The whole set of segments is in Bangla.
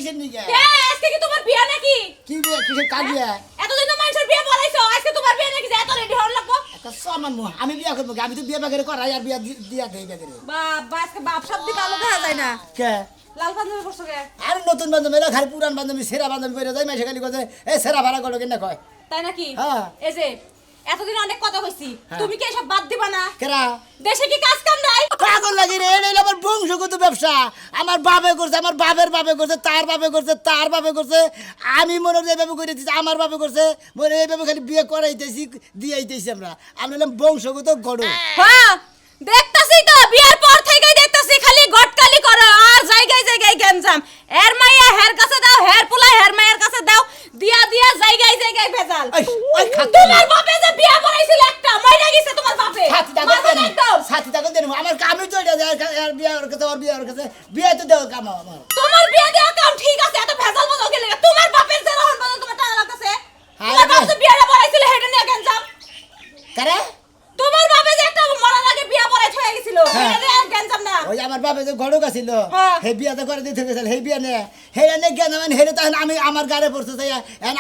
কিসের নিকে আজকে কি তোমার বিয়া নাকি কি বিয়ে কিসের কাজ বিয়ে এতদিন তো মানুষের বিয়া বলাইছো আজকে তোমার বিয়া নাকি যে এত রেডি হওয়ার লাগবো একটা সমান মুহ আমি বিয়ে করবো আমি তো বিয়ে বাগেরে করাই আর বিয়ে দিয়া দেই বাগেরে বাবা আজকে বাপ সব দিকে আলো দেখা যায় না কে লাল পাঞ্জাবি পরছো কে আর নতুন বান্ধবী এরা খালি পুরান বান্ধবী সেরা বান্ধবী পরে যায় মাসে খালি কথা এ সেরা ভাড়া করো কিনা কয় তাই নাকি হ্যাঁ। এই যে এতদিন অনেক কথা হইছি তুমি কি এসব বাদ দিবা না কেরা দেশে কি কাজ কাম নাই পাগল লাগি রে এটা হলো আমার বংশগত ব্যবসা আমার বাপে করছে আমার বাপের বাপে করছে তার বাপে করছে তার বাপে করছে আমি মনে হয় এইভাবে করে দিচ্ছি আমার বাপে করছে মনে হয় এইভাবে খালি বিয়ে করাইতেছি দিয়েইতেছি আমরা হলাম বংশগত গড় হ্যাঁ দেখতাছি তো বিয়ার পর থেকেই দেখতাছি খালি গটকালি করো আর জায়গায় জায়গায় গেমজাম এর মাইয়া হের কাছে দাও হের পোলা হের মায়ের কাছে দাও দিয়া দিয়া জায়গায় জায়গায় ভেজাল তোমার বাপে যে বিয়া করাইছিল একটা মইরা গেছে তোমার বাপে সাথী টাকা দেন আমার কামই তো এটা আর বিয়ে ওর কাছে আর বিয়ে ওর কাছে বিয়ে তো দেওয়ার কাম আমার তোমার বিয়া দেওয়া কাম ঠিক আছে এত ভেজাল বদল গেলে তোমার বাপের যে রহন বদল তোমার টাকা লাগতেছে তোমার বাপ যে বিয়াটা করাইছিল হেডে নিয়ে গেমজাম কারে তোমার বাপে যে একটা মরার আগে বিয়া পড়াই ছয়ে গেছিল হেডে আর গেমজাম না ওই আমার বাপে যে গড়ক আছিল হে বিয়াতে করে দিতে গেছিল হে বিয়া নে হে নে জ্ঞান মানে হেরে তখন আমি আমার গাড়ে পড়ছে তাই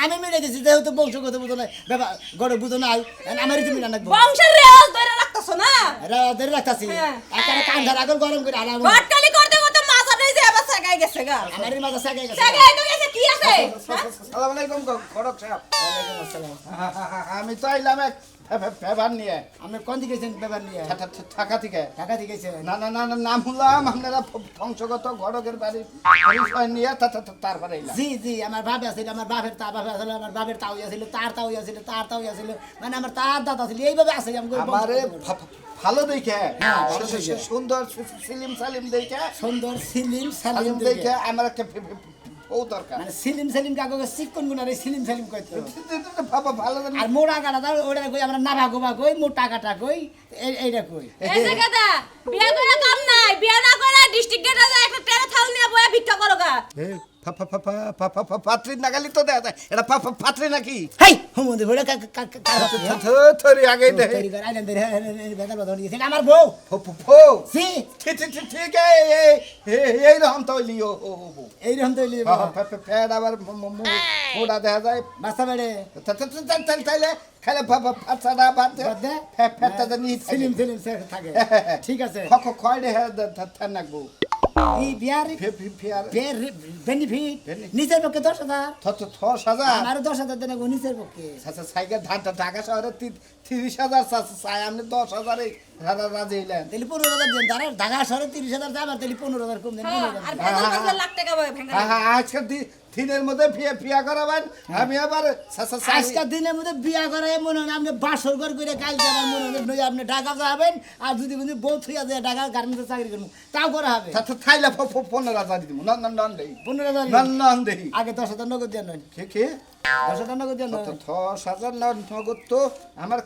আমি মিলে দিছি যেহেতু বংশগত বুঝো না বাবা গড়ক বুঝো নাই আমারই তুমি না রাখবো বংশের রেওয়াজ ধরে রাখতাছো না ধরে রাখতাছি একারে কান্ধার আগল গরম করে আরাম গটকালি করতে করতে মাথা নেই যে আবার সাগাই গেছে গা আমারই মাথা সাগাই গেছে সাগাই তো গেছে কি আছে আসসালামু আলাইকুম খড়ক সাহেব ওয়ালাইকুম আসসালাম আমি তো আইলাম এক ফেভার নিয়ে আপনি কোন দিকে গেছেন পেপার নিয়ে ঢাকা থেকে ঢাকা থেকে গেছেন না না না না, নাম শুনলাম আপনারা বংশগত ঘটকের বাড়ি পরিচয় নিয়ে তারপরে এলাম জি জি আমার বাপ আছিল আমার বাপের তা বাপ আছিল আমার বাপের তাও আছিল তার তাও আছিল তার তাও আছিল মানে আমার তার দাদা ছিল এইভাবে আছে আমি আমারে ভালো দেখে হ্যাঁ, ভালো দেখে। সুন্দর সিলিম সালিম দেখে সুন্দর সিলিম সালিম সালিম দেখে দেখে আমার একটা ও দরকার মানে সিলিম সালিম কাগজে চিকন গুনারে সিলিম সালিম কইতো বাবা ভালো জানি আর মোড়া কাটা দাও ওটা কই আমরা নাভা গোবা কই মোটা কাটা কই এইটা কই এই জায়গাটা বিয়া করে কাম নাই বিয়া না করে ডিস্ট্রিক্ট গেটে যায় একটা টেরা থাল নিয়ে বয়া ভিক্ষা করো গা পাত্রী নাগালি তো দেয় এটা পাত্রী নাকি হেই হুমুন্দি বড় থরি আগে দে তৈরি করে আইনা ধরে বেদাল বদল দিয়েছে আমার বউ ফো সি ঠিক এই রকম তো লিও এইরকম তো লিয়ে ফেড আবার মোড়া দেখা যায় বাস্তা বেড়ে তাইলে খালে ফাটসাটা বাদ দে বাদ দে ফেটটা জানি সিলিম সিলিম থাকে ঠিক আছে খয় দে থাকবো এই বিয়ার ফিয়ার বেনিফিট Benefit? নিচের পক্ষে 10,000 10,000 আমার 10,000 দেন নিচের পক্ষে সাইকেল ঢাকা শহরে 30,000 চাই আপনি 10,000 রাজি হইলেন তাহলে 15,000 দেন তারা ঢাকা শহরে 30,000 চাই আমার তাহলে 15,000 কম দেন আর ভেজাল ভেজাল লাখ টাকা বয়া ভেঙা আজকের দিনের মধ্যে ফিয়া করাবেন আমি আবার আজকের দিনের মধ্যে বিয়া করে মনে হয় আপনি বাসর ঘর করে কালকে আমার মনে হয় আপনি ঢাকা যাবেন আর যদি বন্ধু বউ থুইয়া যায় ঢাকা গার্মেন্টসে চাকরি করবো তাও করা হবে থাইলে 15,000 দিব নন দেই 15,000 নন দেই আগে 10,000 নগদ দেন নয় কে 10,000 নগদ দেন 10,000 নগদ তো আমার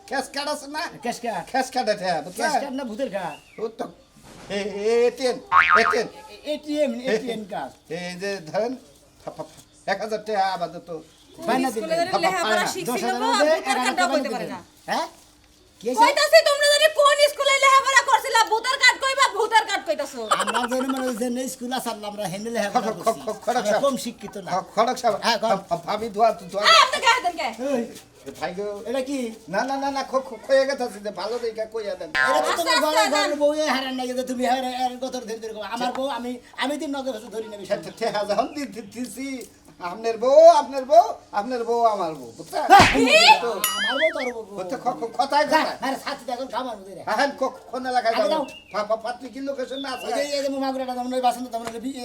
ক্যাশ কার্ড আছে না ক্যাশ কার্ড ক্যাশ কার্ড আছে ক্যাশ কার্ড না ভূতের কার্ড ও তো এটিএম এটিএম কার্ড এই যে ধরেন 1,000 টাকা আপাতত বাইনা স্কুলে দিলেন ধরে লেখাপড়া শিখছিল 10,000 না মধ্যে ভূতের 11 কার্ডটাও কইতে পারে না হ্যাঁ কি কইতাছি তোমরা জানি কোন স্কুলে লেখাপড়া করছিলা ভূতের কার্ড কইবা ভূতের কার্ড কইতাছো আমরা যেন মানে যে স্কুল আসার আমরা হেন্ডেল খড়ক সাহেব। কম শিক্ষিত না খড়ক সাহেব হ্যাঁ, কর। ভাবি ধোয়া আপনি গায়ে দেন কে ভাই গো এটা কি না না না না কইয়া গেছে যে ভালো দেখে কইয়া দেন এটা তো তোমার আস্তে আস্তে ঘরের বউ হারান নাই যে তুমি কত ধরে ধরে আমার বউ আমি দিন নগদ ধরি নেবি ঠেহা যখন দিছি আপনার বউ আমার বউ বুঝছেন আমার বউ তোর বউ কথায় যা কথা আরে সাথী দেখুন খামার মধ্যে রে হ্যাঁ কোন এলাকায় আগে যাবো যাও। পাত্রী কি লোকেশন না আছে ওই যে এই যে মাগুরাটা তোমরা বাসন্ত তোমরা বিয়ে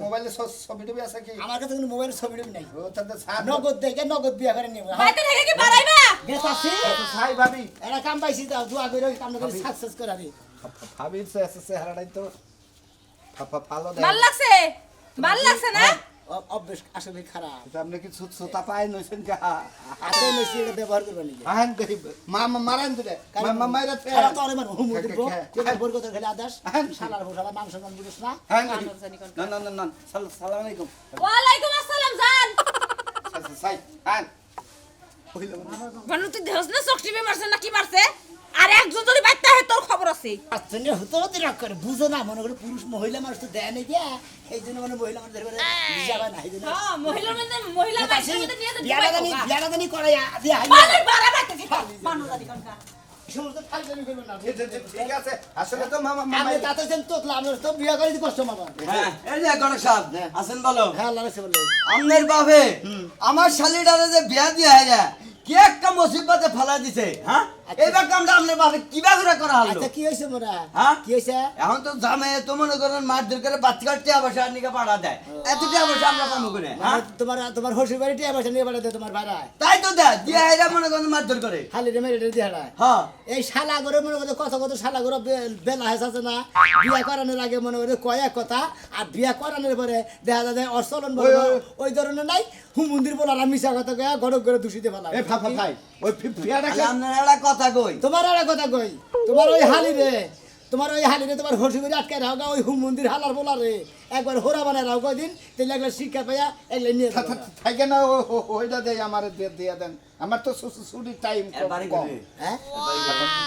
মোবাইলে ছবি টবি আছে কি আমার কাছে কোনো মোবাইলের ছবি টবি নাই ও তাদের সাথ নগদ দেখে নগদ বিয়া করে নিব বাইতে থেকে কি বাড়াইবা গেছাছি সাই ভাবি এরা কাম পাইছি দাও দোয়া করে কাম করে সাকসেস করাবি ভাবি চেহারাটাই তো ভালো ভাল লাগছে না অভ্যাস আসলে খারাপ আপনি কি সুতা পায় নইছেন কা হাতে মেশি এটা ব্যবহার করবা নাকি আহেন গরিব মারান দিলে মাইরা খারাপ তো আরে মার হুম দিব তুই বল কথা খেলে আদাস শালার বসালা মাংস মান বুঝছ না হ্যাঁ না না না সালাম আলাইকুম ওয়ালাইকুম আসসালাম জান সাই হ্যাঁ ভানু তুই দেহস না চকটি মারছে না কি মারছে আর একজন যদি বাইতে হয় তোর খবর আছে আচ্ছা নিয়ে হতে হতে রাগ করে বুঝো না মনে করে পুরুষ মহিলা মানুষ তো দেয় নাকি এই জন্য মানে মহিলা মানুষ ধরে যাবে না এই জন্য হ্যাঁ মহিলা বাইতে মধ্যে নিয়ে বিয়াটা জানি করাই দিয়া বানর বাড়া বাইতে ঠিক বানর দাদি কোনটা সমস্ত ফালতামি করবে না ঠিক আছে আসলে তো মামা মামা আমি তাতে যেন তোতলা আমি তো বিয়া করে দি কষ্ট মামা হ্যাঁ এই যে গণক সাহেব আছেন বলো হ্যাঁ আল্লাহ রাসূল বলে আমনের বাপে আমার শালিটারে যে বিয়া দিয়া হইয়া কি একটা মুসিবতে ফেলা দিছে হ্যাঁ এইবার কামটা আমনের বাপে কিভাবে করে করা হলো আচ্ছা কি হইছে মোরা হ্যাঁ? কি হইছে এখন তো জামে তো মনে করেন মাছ ধর করে বাচ্চা টিয়া বসে আর নিকে পাড়া দেয় এত টিয়া বসে আমরা পাবো করে হ্যাঁ তোমার হসুর বাড়ি টিয়া পয়সা নিয়ে বাড়াতে তোমার ভাড়া তাই তো দেয় দিয়া হইয়া মনে করেন মাছ ধর করে খালি রে মেরে দিয়ে হারায় হ্যাঁ এই শালা করে মনে করতে কত কত শালা করে বেলা হেস আছে না বিয়া করানোর আগে মনে করে কয়েক কথা আর বিয়া করানোর পরে দেখা যায় অচলন ওই ধরনের নাই হুমন্দির বলার মিশা কথা কয়া গড়ক করে দূষিতে ফেলা এই ভাই ওই বিয়াটা তাহলে আপনার একটা কথা কই তোমার আর এক কথা কই তোমার ওই হালি রে তোমার হসি করে আটকে রাও গা ওই হুম মন্দির হালার বলা রে একবার হোরা বানায় রাও কদিন তাহলে একলা শিক্ষা পাইয়া এগুলো নিয়ে যাবো। থাকে না ওইটা দেয় আমার দিয়ে দেন আমার তো ছুটির টাইম এর বাড়ি কম করে হ্যাঁ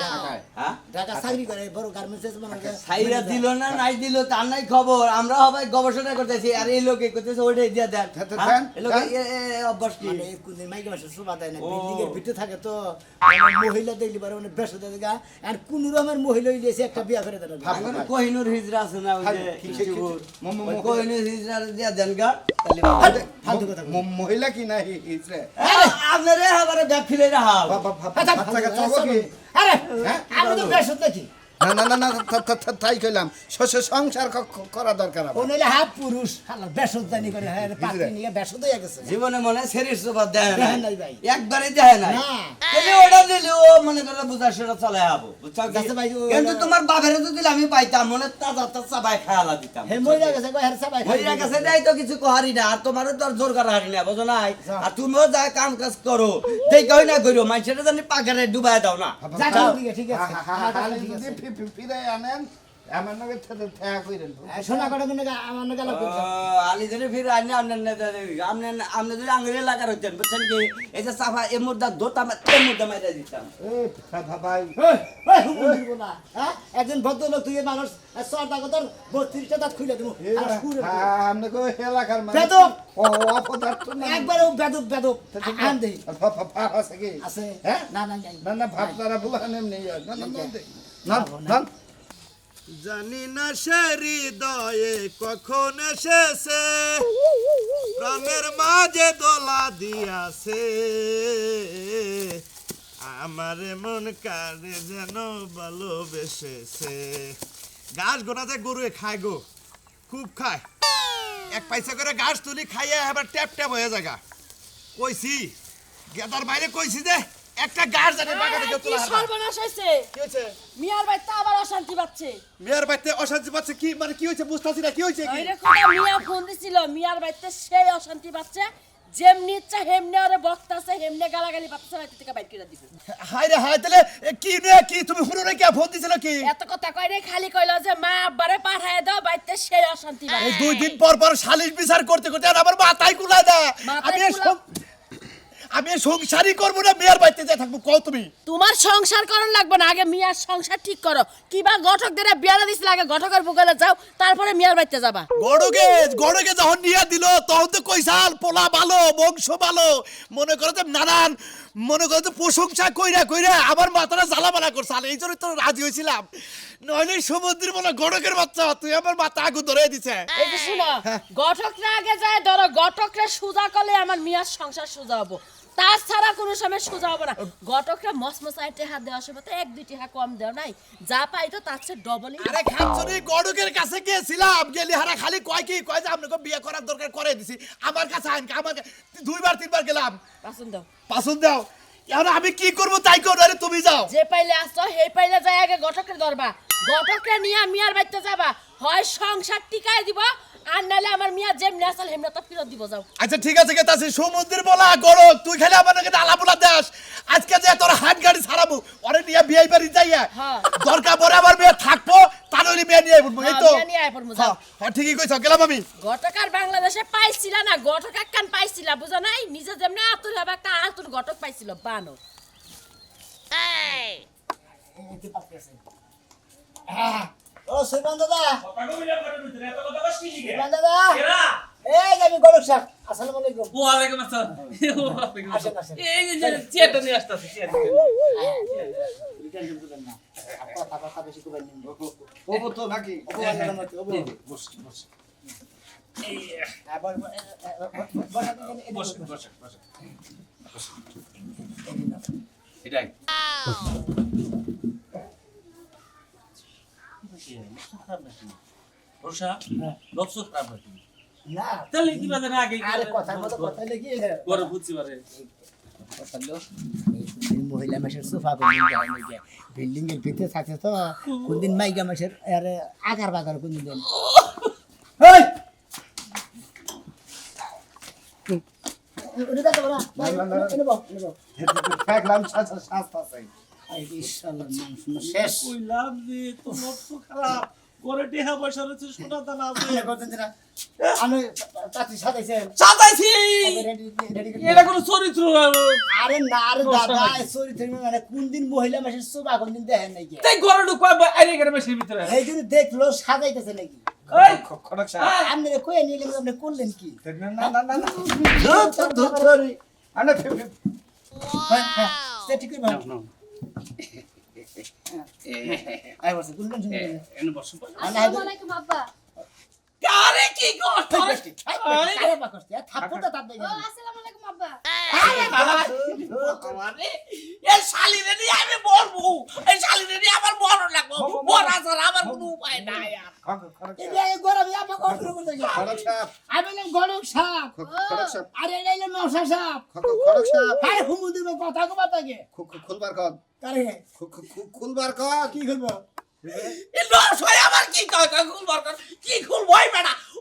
ঢাকায়। হ্যাঁ ঢাকা চাকরি করে বড় গার্মেন্টস মনে করে সাইরা দিল না নাই দিল তার নাই খবর আমরা সবাই গবেষণা করতেছি আর এই লোকে করতেছে ওইটাই দিয়া দেন দেন, এই লোকে দেন। অভ্যাস কি মানে কোনদিন মাইকে মাসে শোভা দেয় না ও। বিল্ডিং এর ভিতরে থাকে তো মানে মহিলা দেখলি পারে মানে বেশ হতে দেখা আর কোন রকমের মহিলা হইলেছে একটা বিয়া করে দেয় ভাব। এখন কোহিনুর হিজরা আছে না ওই যে কি- কি- কিশোর ম- ওই ম- কোহিনুর হিজরা দিয়া দেন গা তাহলে ভালো। ফালতু কথা বলে। মহিলা কি না হিজড়ে আপনারে আবার ব্যাগ ফিলে রাখা বাচ্চা কাচ্চা কি আরে হ্যাঁ? আমি তো বেশ হতে কি না তাই কইলাম সংসার করা দরকার ও নইলে হাফ পুরুষ হালা বেশ হতে করে হ্যাঁ পাত্রী নিয়ে বেশ হতে গেছে জীবনে মনে শরীর সোপা দেয় দেখেন না নাই ভাই। একবারই দেয় না না। তাহলে ওটা দিলে ও মনে করে বুঝা সেটা চালাই যাবো বুঝছো কি? আচ্ছা ভাই, ও- কিন্তু তোমার বাপের তো দিলে আমি পাইতাম মনে তাজা তাজা ভাই খায়ালা দিতাম হে মইরা গেছে কই হের সবাই হইরা গেছে নাই তো কিছু কহারি না আর তোমারও তো আর জোর করা হারি না বুঝো নাই আর তুমিও যা কাম কাজ করো দেখে হই না করো মানুষের জানি পাকারে ডুবাই দাও না যা ঠিক আছে ঠিক আছে ফিরে আনেন আমার নাকি ঠেয়া কইরেন শোনা কথা কিন্তু আমার না গেল ও, আলি যদি ফিরে আনি আপনি যদি আঙুলে লাগার হইতেন বুঝছেন কি এই যে সাফা এ মুদ্রা ধরতাম এ মুদ্রা মাইরা দিতাম ভাই ওই হুমুন্দির বলা হ্যাঁ একজন ভদ্রলোক তুই মানুষ সরদা কত 32টা দাঁত খুলে দেবো আর সুরে আপনি কো এলাকার বেদব। ও অপদার্থ না একবার ও বেদব আন দেই আছে কি আছে হ্যাঁ না না নাই না ভাব তারা বুলান এমনি না জানি না সে হৃদয়ে কখন এসেছে প্রাণের মাঝে দোলা দিয়াছে আমার মন কারে যেন ভালোবেসেছে ঘাস গোনাতে গরুয়ে খায় গো খুব খায় এক পয়সা করে ঘাস তুলি খাইয়ে এবার ট্যাপ ট্যাপ হয়ে জায়গা কইছি গেদার বাইরে কইছি যে একটা ঘাস জানি বাগা থেকে কি তোলা হবে। সর্বনাশ হয়েছে কি হয়েছে মিয়ার বাড়িতে আবার অশান্তি পাচ্ছে মেয়ের বাড়িতে অশান্তি পাচ্ছে কি মানে কি হয়েছে বুঝতেছি না কি হয়েছে কি এরকম মিয়া ফোন দিছিল মিয়ার বাড়িতে সেই অশান্তি পাচ্ছে যেমনি ইচ্ছা হেমনে ওরে বক্তাছে হেমনে গালাগালি পাচ্ছে বাড়ি থেকে বাইর করে দিব হাই রে হাই তাহলে কি রে কি তুমি শুনো না কি ফোন দিছিল কি এত কথা কয় রে খালি কইলো যে মা আব্বারে পাঠায় দাও বাড়িতে সেই অশান্তি এই পাচ্ছে 2 দিন পর পর সালিশ বিচার করতে করতে আর আমার মাথায় কুলা দেয় মাথায় আমি কুলা- আমি সংসারই করবো না মেয়ের বাড়িতে যাই থাকবো কও তুমি তোমার সংসার করন লাগবে না আগে মিয়ার সংসার ঠিক করো কিবা ঘটক দেরে বিয়ারা দিছিল আগে ঘটকের বুকালে যাও তারপরে মিয়ার বাড়িতে যাবা গড়কে যখন নিয়ে দিল তখন তো কইসাল পোলা ভালো বংশ ভালো মনে করো যে নানান মনে করো যে প্রশংসা কইরা কইরা আমার মাথাটা জ্বালামালা করছাল এই জন্য তো রাজি হয়েছিলাম নইলে সমুদ্রের বলে গড়কের বাচ্চা তুই আমার মাথা আগুন ধরে দিছে এই যে শুনো ঘটকরা আগে যায় ধরো ঘটকরা সুজা করলে আমার মিয়ার সংসার সুজা হবো তাছাড়া কোনো সময় সোজা হবে না ঘটকরা মসমসায় টেহা দেওয়ার সময় তো 1-2 টেহা কম দেও নাই যা পাইতো তার চেয়ে ডবলই আরে খাচ্ছনি গড়কের কাছে গেছিলাম গেলি হারা খালি কয় যে আপনাকে বিয়ে করার দরকার করে দিছি আমার কাছে আইন আমার 2বার 3বার গেলাম পছন্দ পাসুন দাও এখন আমি কি করব তাই করো আরে তুমি যাও যে পাইলে আসছো সেই পাইলে যায় আগে ঘটকের ধরবা ঘটকরে নিয়ে মিয়ার বাড়িতে যাবা হয় সংসার টিকায় দিব আর নালে আমার মিয়া যেমনি আসল হেমনা তো ফিরত দিব যাও আচ্ছা ঠিক আছে গেতাছি সমুদ্রের বলা গড়ক তুই খালি আমার নাকি আলাপুলা দাস আজকে যে তোর হাত গাড়ি ছাড়াবো ওরে নিয়ে বিয়ে বাড়ি যাইয়া হ্যাঁ। দরকার পরে আমার মেয়ে থাকবো তার ওই মেয়ে নিয়ে বলবো এই তো মিয়া নিয়ে আয় পড়মু যাও হ্যাঁ ঠিকই কইছ গেলাম আমি ঘটকার বাংলাদেশে পাইছিলা না ঘটক একখান পাইছিলা বুঝো নাই নিজে যেমনি আতুর হবে একটা আতুর ঘটক পাইছিল বানর এই যে পাশে আছে। হ্যাঁ ও সুলমান দাদা সুলমান দাদা এই যে আমি গলক সাহেব আসসালামু আলাইকুম ওয়ালাইকুম আসসালাম আসেন আসেন এই যে চেয়ারটা নিয়ে আসতেছি টেনশন করবেন না কথা বেশি কইবেন না ও তো নাকি বসেন বসেন বসেন এটাই রোশা লক্ষ খারাপ নাকি না তাহলে কি বাজে না আগে আরে কথার মতো কথা লেগে বড় বুঝছি পারে মহিলা মাসের সোফা বিল্ডিং এর ভিতরে থাকে তো কোনদিন মাইকা মাসের আরে আগার বাগার কোনদিন দেন দেখলাম শাস্তা চাই শেষ কইলাম যে তো লক্ষ খারাপ করে টেহা পয়সা রয়েছে সোনা দানা আছে আমি চাচি সাজাইছেন সাজাইছি এটা কোন চরিত্র আরে না রে দাদা চরিত্র মানে কোনদিন মহিলা মাসের সোফা কোনদিন দেখেন নাকি তাই ঘরে ঢুকবা আইরে গেলে মেশির ভিতরে এই জন্য দেখলো সাজাইতেছে নাকি এই খড়ক সাহেব আপনি কয়ে নিয়ে গেলেন আপনি করলেন কি না না না না ধরি আনে সেটা ঠিক করে আই বসে কোন টেনশন নেই এনে বসুন আসসালামু আলাইকুম আব্বা কারে কি করতে আরে বাকসতে থাপ্পড়টা তাপ দেই ও আসসালামু আলাইকুম আব্বা আমারে এই শালিরে নিয়ে আমি মরবো এই শালিরে নিয়ে আমার মরণ লাগবো মরা ছাড়া আমার কোনো উপায় নাই আর এই গরম আপা কন্ট্রোল করতে খড়ক সাহেব আমি নাম গলক সাপ খড়ক সাহেব আরে এই নাম নওশা সাপ খড়ক সাহেব আরে হুমু দিব কথা কো বাতাকে খুলবার কর কারে খুলবার কর কি করব এই লস হয় আমার কি কয় খুলবার কর কি খুলবো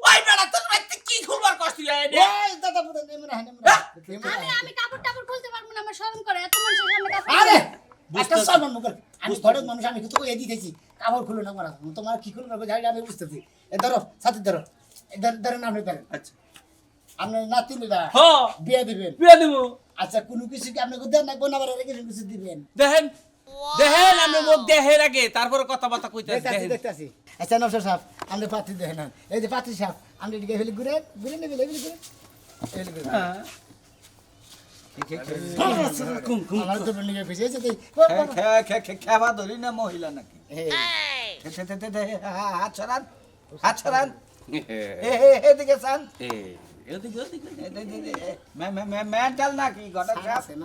ওই বেড়া তোর বাইতে কি খুলবার কষ্ট লাগে এই দাদা বুদা নেমরা আমি কাপড় টাপড় খুলতে পারবো না আমার শরম করে এত মানুষের সামনে কাপড় আরে একটা সালমান মুখ আমি ঘরের মানুষ আমি তো এদি দিতেছি কাপড় খুলে না মারা তোমার কি খুলবে জানি আমি বুঝতেছি এ ধরো সাথে ধরো এ ধরো নাম ধরো আচ্ছা আপনি নাতি নিবা হ্যাঁ বিয়ে দিবেন বিয়া দেবো আচ্ছা কোনো কিছু কি আপনাকে দেন না বোনাবার রেখে কিছু দিবেন দেখেন দেখেন আমি মুখ দেখের আগে তারপরে কথাবার্তা কইতে দেখতাছি দেখতাছি আচ্ছা নবসর সাহেব আপনি পাত্রী দেখেন এই যে পাত্রী সাহেব আপনি এদিকে ফেলে ঘুরে ঘুরে নেবে ঘুরে ঘুরে আমার তো নিয়ে ফেসেছে খেবা ধরি না মহিলা নাকি হাত ছড়ান হাত ছড়ান এদিকে চান মেন্টাল নাকি ঘটক সাহেব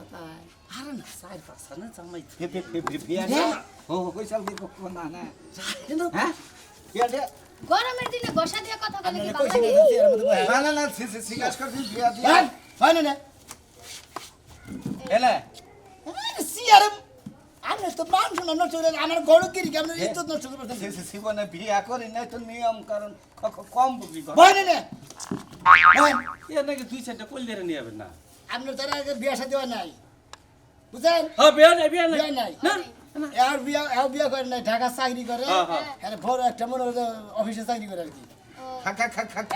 আরে না সাইড পাশা না জামাই কইসাল কি না না হ্যাঁ গরমের দিনে গোসা দিয়ে কথা বলে কি কইছে ভালো লাগে এর মধ্যে না না না সিগাস করছি বিয়া দিয়া হয় না এলে আরে সিআরএম আমি তো মান শুনা নষ্ট করে আমার গড় কি আমরা ইজ্জত নষ্ট করে বলতেছি জীবনে বিয়া করি নাই তো নিয়ম কারণ কম বুঝি হয় না এর নাকি দুই চারটা কইল ধরে নিয়ে যাবেন না আপনার তারা বিয়া শাদী হয় নাই বুঝছেন হ্যাঁ বিয়া নাই বিয়া নাই আর বিয়া করে নাই ঢাকা চাকরি করে আরে বড় একটা মনে হয় অফিসে চাকরি করে আর কি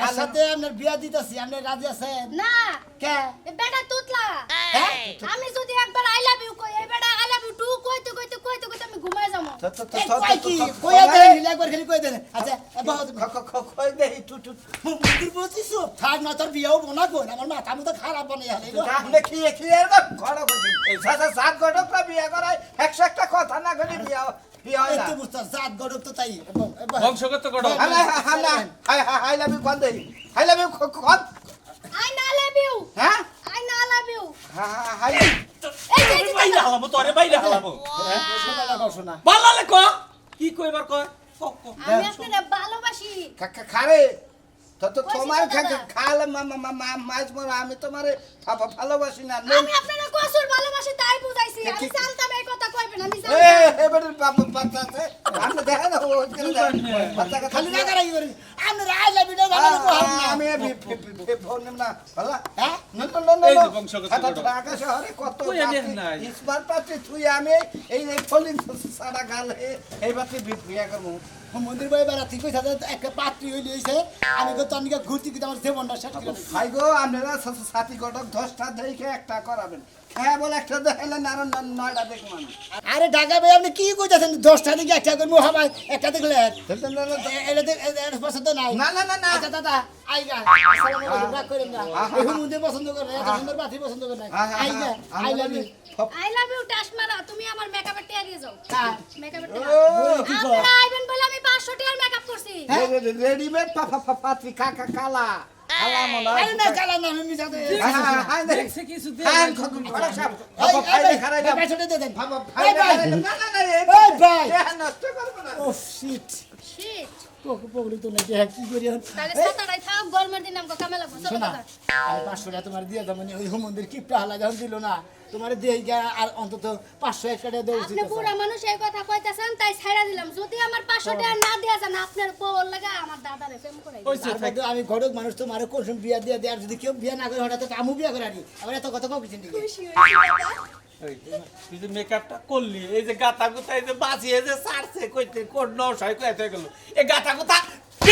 এর সাথে আপনার বিয়া দিতেছি আপনি রাজি আছেন না কে এ বেটা তুতলা আমি যদি একবার আই লাভ ইউ কই এই বেটা আই লাভ ইউ টু কইতে আমি ঘুমায় যাবো কই কি কইয়া দেন একবার খালি কই দেন আচ্ছা বহুত কই দেই টুটু মুদির বলছিস থাক না তোর বিয়াও বনা কই আমার মাথা মতো খারাপ বানাই হালে আপনি কি এর ঘর কইছেন এই সাত ঘটক বিয়া করায় 100 একটা কথা না করি বিয়া বিয়া হয় না তো বুঝছ জাত গড়ক তো তাই বংশগত গড় হালা হালা আই লাভ ইউ কোন দেই আই লাভ ইউ কোন আই না লাভ ইউ হ্যাঁ আই না লাভ ইউ হাই এই যে বাইরে হালাবো তোরে বাইরে হালাবো শোনা ভালো লাগে কি কইবার কয় আমি আপনারে ভালোবাসি খারে তো কইছি তোমার তো দাদা। খালে মাছ মরা আমি তোমারে ভালোবাসি না আমি আপনারে কসুর ভালোবাসি তাই বুঝাইছি আমি জানতাম এই কথা কইবেন আমি এ জানতাম এবারে বাচ্চা আছে আপনি দেখেন বাচ্চা খালি না করাই করি আমরা আই লাভ ইউ না ভালো কো আমি ফোন নিম না ভালো হ্যাঁ না, না, না, না, এই যে না। বংশগত আচ্ছা, গড়। ঢাকা শহরে কত কই আমি পাত্রী, নাই। ইস্পাত পাত্রী থুই আমি এই ফলিং সারা গাল এই পাত্রী বিয়া করবো। মন্দির বাড়ি বেড়া ঠিক হয়েছে একটা পাত্রী হইলে হয়েছে আমি তো তনিকা ঘুরতে কিন্তু আমার জীবনটা শেষ করে দিছি। ভাই গো আপনারা সাথী ঘটক 10টা দেখে একটা করাবেন, হ্যাঁ বলে একটা দেখাইলে না 9টা দেখবেন। আরে ঢাকা ভাই আপনি কি কইতাছেন 10টা দিকে একটা করবো হবাই একটা দেখলে এটা পছন্দ নাই না না না না আচ্ছা দাদা আইগা আসসালামু আলাইকুম রাগ করেন না এই হুমুন্দে পছন্দ করে এত সুন্দর পাত্রী পছন্দ করে না আইগা I love you I love you টাসমারা তুমি আমার মেকআপের টিয়া দিয়ে যাও মেকআপের টিয়া কি কর আপনারা আইবেন বলে আমি 500 টাকার মেকআপ করছি রেডিমেড পাত্রী কাকা কালা কালা মনে হয়। আরে না কালা না আমি যাতে হ্যাঁ দেখছে কিছু দে হ্যাঁ খদুন খড়া সাহেব বাবা ফাইলে খারাই দাও পয়সাটা দিয়ে দেন বাবা এই ফাইলে ভাই খারাই দাও না না না এই ভাই নষ্ট করব না ও শিট শিট পকড়ি তো নাকি কি করি এখন তাহলে সাতাটাই থাক গরমের দিন আমাকে কামে লাগবে চলো শোনা দাদা আমি 500 টাকা তোমার দিয়ে দাও মানে ওই মন্দির কি প্রাহলা যখন দিল না তোমার দিয়ে গিয়া আর অন্তত 500 এক টাকা দেওয়া উচিত আপনি বুড়া মানুষ এই কথা কইতাছেন তাই ছাইড়া দিলাম যদি আমার 500 টাকা না দেয়া যান আপনার বউর লাগা আমার দাদারে প্রেম করাই দিবেন। আমি ঘটক মানুষ তোমার কোন বিয়া দিয়ে দেয় আর যদি কেউ বিয়া না করে হঠাৎ আমু বিয়া করে আনি আবার এত কথা কও কিছু খুশি হইছি দাদা তুই যে মেকআপটা করলি এই যে গাতা গুতা এই যে বাজিয়ে যে সারছে কইতে কোন নশাই কইতে গেল এই গাতা গুতা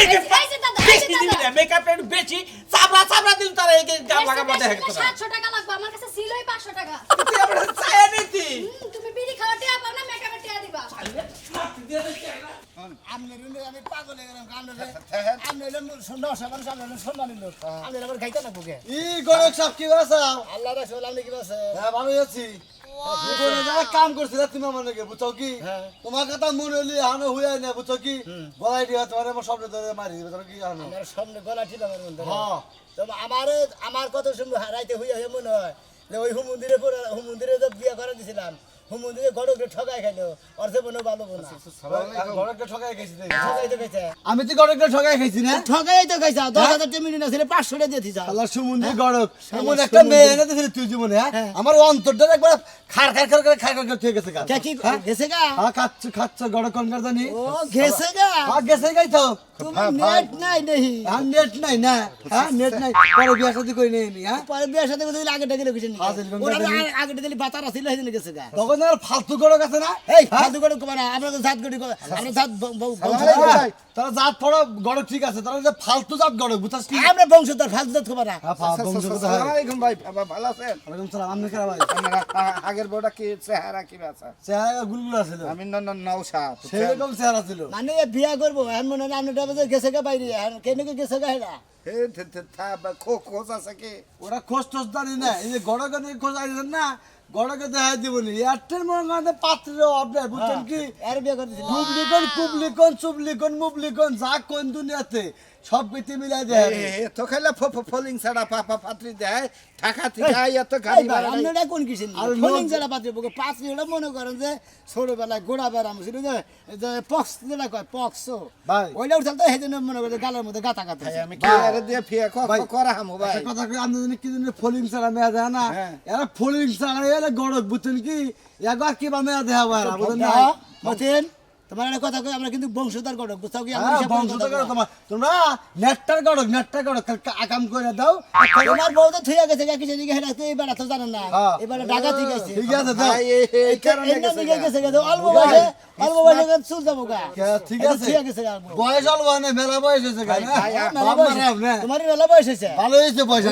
এই যে দাদা, এই যে দাদা। মেকআপ একটু বেশি চাবড়া দিল তারা এই গান লাগা মধ্যে হেক্ট 700 টাকা লাগবে আমার কাছে ছিলই 500 টাকা তুই আমরা চায় নিতি তুমি বিড়ি খাওয়া টিয়া পাও না মেকআপের টিয়া দিবা আমনে রুনে আমি পাগল হয়ে গেলাম কামনে আমনে হলো সুন্দর সবার সামনে সম্মানিত লোক আমি আবার খাইতে না বুকে ই গড়ক সব কি বাসা আল্লাহ রাসূল আপনি কি বলছেন হ্যাঁ ভালো আছি জীবনে যারা কাম করছিল তুমি আমার নাকি বুঝছো কি তোমার কথা মনে হলি হানো হুই না বুঝছো কি গলায় দিয়া তোমার আমার শব্দ ধরে মারি দিবে তোমার কি হানো আমার সামনে গলা ছিল আমার মধ্যে হ্যাঁ তো আমার কত সুন্দর হারাইতে হইয়া হয়ে মনে হয় যে ওই হুমন্দিরে যে বিয়া করে দিছিলাম হুমন্দিরে গড়কে ঠকাই খাইলো অর্থে মনে ভালো বোনা গড়ককে ঠকাই খাইছি ঠকাই তো খাইছে আমি তো গড়ককে ঠকাই খাইছি না ঠকাই তো খাইছা 10,000 টাকা মিনিট আছে 500 টাকা দিয়ে দিছা আল্লাহ সুমন্দি গড়ক এমন একটা মেয়ে এনে দিছিলি তুই জীবনে হ্যাঁ আমার অন্তরটা একবার খার করে ঠিক গেছে গা কে কি গেছে গা হ্যাঁ খাচ্ছ গড়ক কোন কার জানি ও গেছে গা হ্যাঁ গেছে গাই তো তুমি নেট নাই নেহি হ্যাঁ নেট নাই না হ্যাঁ নেট নাই পরে বিয়া শাদী করে নেই হ্যাঁ পরে বিয়ের সাথে কথা আগে টাকা রেখেছেন ওরা আগে দিলে বাতার আছিল হেদিন গেছে গা তখন আর ফালতু গড়ক আছে না এই ফালতু করে কবা না আমরা তো জাত গড়ি আমরা জাত তারা জাত পড়া গড়ক ঠিক আছে তারা যে ফালতু জাত গড়ক বুঝছস কি আমরা বংশধর ফালতু জাত কবা না আসসালামু আলাইকুম ভাই ভালো আছেন? ওয়ালাইকুম সালাম আপনি কেরা ভাই আপনারা আগের বড়টা কি চেহারা কি বাসা? চেহারা গুলগুলা ছিল আমি নৌসাদ। সেরকম চেহারা ছিল মানে এ বিয়া করবো এমন মনে হয় আমরা গেছে গা বাইরে কেন গেছে গা হেরা হে খোঁজ আছে কি? ওরা খোঁজ টোজ জানি না এই যে গড়কে নিয়ে খোঁজ আইছেন না গড়কে দেখা দিবনি এয়ারটেল মনে করেন পাত্রের অবদায় বুঝছেন কি এর বিয়া করে দিছিল কুবলিকন চুবলিকন মুবলিকন যা কোন দুনিয়াতে সব কিছু মিলাই দেয় তো খাইলে ফলিং ছাড়া পাত্রী দেয় ঢাকা থেকে এত গাড়ি ভাড়া নাই। আমরা কোন কিছু আর ফলিং জেলা পাত্রে বুকে পাঁচ মিনিট মনে করেন যে ছোটবেলায় গোড়া বেড়াম ছিল যে পক্স যেটা কয় পক্স ভাই। ওইটা উঠাল তো সেই জন্য মনে করে গালের মধ্যে গাতা গাতা ভাই, আমি কি আরে দিয়ে ফিয়া করা হামু ভাই। একটা কথা কই আপনি জানি কি জানি ফলিং ছাড়া মেয়া দেয় না হ্যাঁ। এরা ফলিং ছাড়া এরা গড়ক বুঝছেন কি একবার কিবা মেয়া দেয়া ভাই বুঝেন না মতেন তোমার একটা কথা কই আমরা কিন্তু বংশধর গড়ক বুঝছাও কি হ্যাঁ, বংশধর গড়ক তোমরা নেটটার গড়ক আকাম করে দাও তোমার বউ তো থইয়া গেছে কি জানি হেরা তো এই বেড়া তো জানেন না হ্যাঁ। এবারে ঢাকা থেকে আইছে ঠিক আছে দাও ভাই, এই কারণে এই গেছে দিকে গা। গেছে গেছে অল্প বয়সে চুল যাবো গা ঠিক এটা আছে থইয়া গেছে গা বউ। বয়স অল্প না মেলা বয়স হয়েছে ভাই, ভাই, মেলা বয়স তোমার মেলা বয়স হয়েছে ভালো হয়েছে বয়স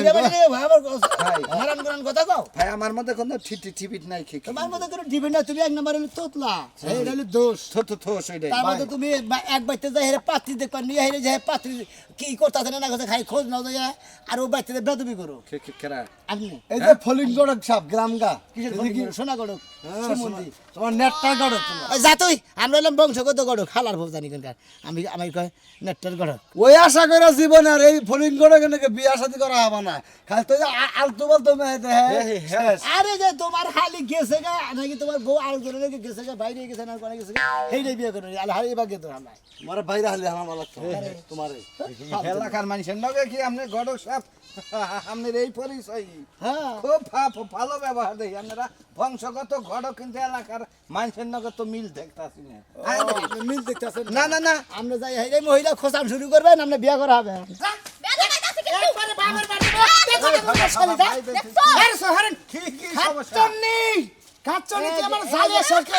হারাম করান কথা কও ভাই আমার মধ্যে কোনো টিপিট নাই কি তোমার মধ্যে কোনো ডিপেন্ড না তুমি এক নম্বর হলো তোতলা এটা হলো দোষ থো সেটাই তার মধ্যে তুমি এক বাইতে যাই হেরে পাত্রী দেখবা নিয়ে হেরে যে পাত্রী কি করতেছে না করতে খাই খোঁজ নাও যায় আর ও বাইতে বেদবি করো কেরা আপনি এই যে ফলিং গড়ক সাপ গ্রাম গা কিসের ফোন করো? সোনা গড়ক সুমন্দি তোমার নেটটা গড়ক তোমার যা তুই আমরা এলাম বংশগত গড়ক খালার ভোগ জানি কোনকার আমি কয় নেটটার গড়ক ওই আশা করে জীবনে আর এই ফলিং গড়ক নাকি বিয়া শাদী করা হবে না খালি তো আলতু বলতো মেয়ে শেষ আরে যে তোমার হালি গেছে গা নাকি তোমার বউ আর করে নাকি গেছে গা বাইরে গেছে না কোনে গেছে গা হেই বিয়ে করে আল হারি বাগে তো হালাই তোমার বাইরে হালি আমার মালাক তোমারে এলাকার মানুষের নগে কি আপনি গড়ক সাপ আপনার এই পরিচয় হ্যাঁ খুব ভালো ব্যবহার দেখি আপনারা বংশগত ঘটক কিন্তু এলাকার মানুষের নগে তো মিল দেখতাছি না মিল দেখতেছেন না না না আমরা যাই হেই মহিলা খোঁচান শুরু করবেন আপনি বিয়ে করা হবে বেদনা কাছে কি করে শালি যা দেখছো? আরে সোহারেন কি সমস্যা? খাচ্চন্নি খাচ্চন্নি তুই আমার জালে সরকে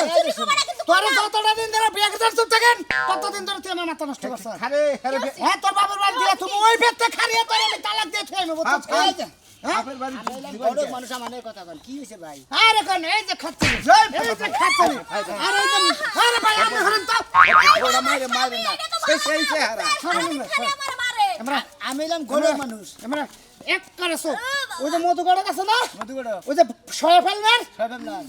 তোরে যতটা দিন ধরে বিয়ে করছিস চুপ থাকেন ততদিন ধরে তুই আমার মাথা নষ্ট করছিস আরে আরে হ্যাঁ তোর বাবার বাড়ি দিয়ে তুমি ওই বেতে খারিয়ে তোরে আমি তালাক দিয়ে থই আমি বুঝছিস হ্যাঁ বাপের বাড়ি বড় মানুষ আমার কথা বল কি হইছে ভাই আরে কোন এই যে খাচ্চনি এই যে খাচ্চনি আরে এই যে আরে ভাই আপনি হরেন তো ওরা মারে মারে না সেই চেহারা খালি আমার মারে আমরা আমি এলাম গরিব মানুষ আমরা এক করেছো ওই যে মধুগড়ক আছে না মধুগড়ক ওই যে শয়ে ফেলবেন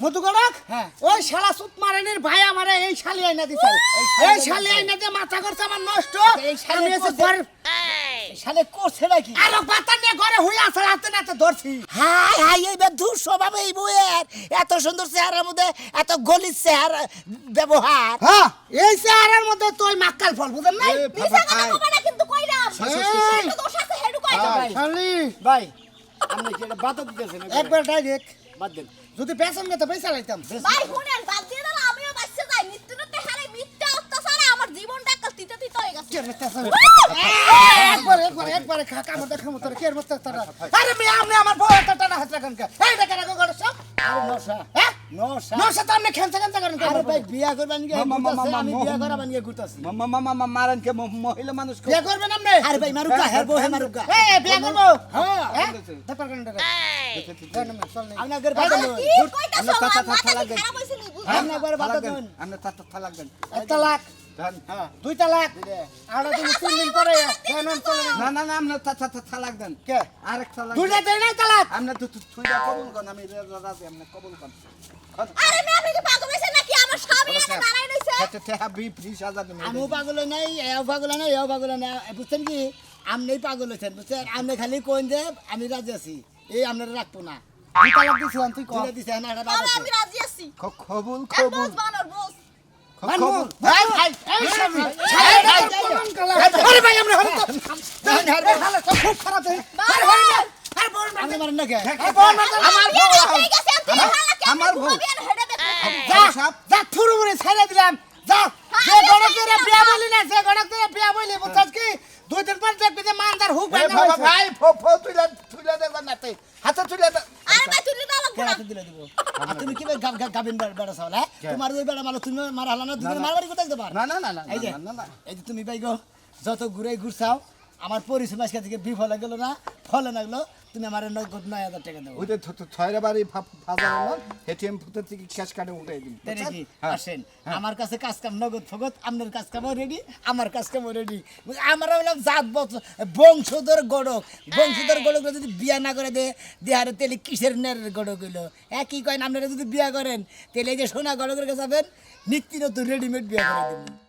মধুগড়ক হ্যাঁ ওই শালা সুত মারানের ভাই আমারে এই শালি আইনা দিছে এই শালি আইনা দিয়ে মাথা করছে আমার নষ্ট আমি এসে ঘর এই শালে করছে নাকি আরে পাতা নিয়ে ঘরে হই আছে রাতে নাতে ধরছি হাই হাই এই বেধুর স্বভাব এই বউয়ের এত সুন্দর চেহারার মধ্যে এত গলির চেহারা ব্যবহার হ্যাঁ এই চেহারার মধ্যে তুই মাক্কাল ফল বুঝেন না নিচে কথা কবে না কিন্তু কইরাম এই! তো দোষ আছে হেডু কইরাম শালি ভাই আপনি কি এটা বাদ দিতেছেন একবার ডাইরেক্ট বাদ দেন যদি পেছন গেতে পয়সা লাইতাম ভাই শুনেন বাদ দিয়ে দাও আমিও বাঁচতে যাই মৃত্যুতে হারে মিথ্যা অত্যাচারে আমার জীবনটা একটা তিতে তিতে হয়ে গেছে একবার কাকা আমার দেখা মতো কে মত তারা আরে আমি আপনি আমার বউ একটা টানা হাত রাখেন কে এই দেখেন রাখো গড় সব আরে নশা হ্যাঁ নশা তো আপনি খেলতে খেলতে করেন আরে ভাই বিয়া করবেন কি আমি বিয়া করাবেন কি ঘুরতাছি মামা মারান কে মহিলা মানুষ বিয়া করবেন আপনি আরে ভাই মারুকা হেরবো হে মারুকা এই বিয়া করব হ্যাঁ ব্যাপার কেন দাদা আপনি আগের বাদ দেন কি কইতাছো আমার মাথা খারাপ হইছিল আপনি একবার বাদ দেন আমরা তালাক দেন এক তালাক হ্যাঁ দুই তালাক আর তুমি 3 দিন পরে কেন চলে না না না আমরা তালাক দেন কে আরেক তালাক দুইটা দেই নাই তালাক আমরা তুইটা কবুল কর আমি রাজি আমরা কবুল কর আরে মে আপনি কি পাগল হইছেন নাকি আমার স্বামী এসে দাঁড়াই রইছে টেহা বি ফ্রি সাজা তুমি আমিও পাগল নাই এও পাগল নাই এও পাগল নাই বুঝছেন কি আপনি পাগল হয়েছেন বুঝছেন আপনি খালি কোন যে আমি রাজি আছি এই আপনারা রাখবো না দুই তালাক দিছিলাম তুই কই দিছিস না এটা বাদ বাবা আছে আমি রাজি আছি কবুল বস বানর বস কবুল ভাই ভাই এই সামনে আরে ভাই আমরা হল তো দেন হার ভালো খুব খারাপ হই আরে ভাই আরে বোন আমি মারেন না কে আরে বোন আমার বউ ঠিক আছে আপনি হালাকে আমার বউ। হেডে দেখো যা যা থুরু করে ছেড়ে দিলাম যা যে গড়কের বিয়া বলি না যে গড়কের বিয়া বলি বুঝছস কি দুই দিন পর দেখবি যে মানদার হুক এ ভাঙা বাবা হইছে ভাই তুইলা দে নাতে হাতে তুইলা দে আরে ভাই তুই দাও লাগবো না কেরাতে দিলে দিব আর তুমি কি গাবিন বেড়া চাওলা তোমার ওই বেড়া মারো তুমি মার হালা না দুজন মারবাড়ি কোথায় দেবার না না না না এই যে না না এই যে তুমি ভাই গো যত ঘুরাই ঘুরছাও আমার পরিশ্রম আজকে থেকে বিফল গেল না ফলে লাগলো তুমি আমার 9,000 টাকা দাও ওই যে ছয়রা বাড়ি ফাজার না এটিএম ফুটে থেকে ক্যাশ কার্ডে উঠাই দিন তাই নাকি আসেন আমার কাছে কাজ কাম নগদ ফগত আপনার কাজ কামও রেডি আমার কাজ কামও রেডি আমরা বললাম জাত বংশধর গড়ক যদি বিয়া না করে দেহারে তেলে কিসের নেরের গড়ক হইলো একই কয়েন আপনারা যদি বিয়া করেন তাহলে এই যে সোনা গড়কের কাছে যাবেন নিত্য নতুন রেডিমেড বিয়া করে দেবেন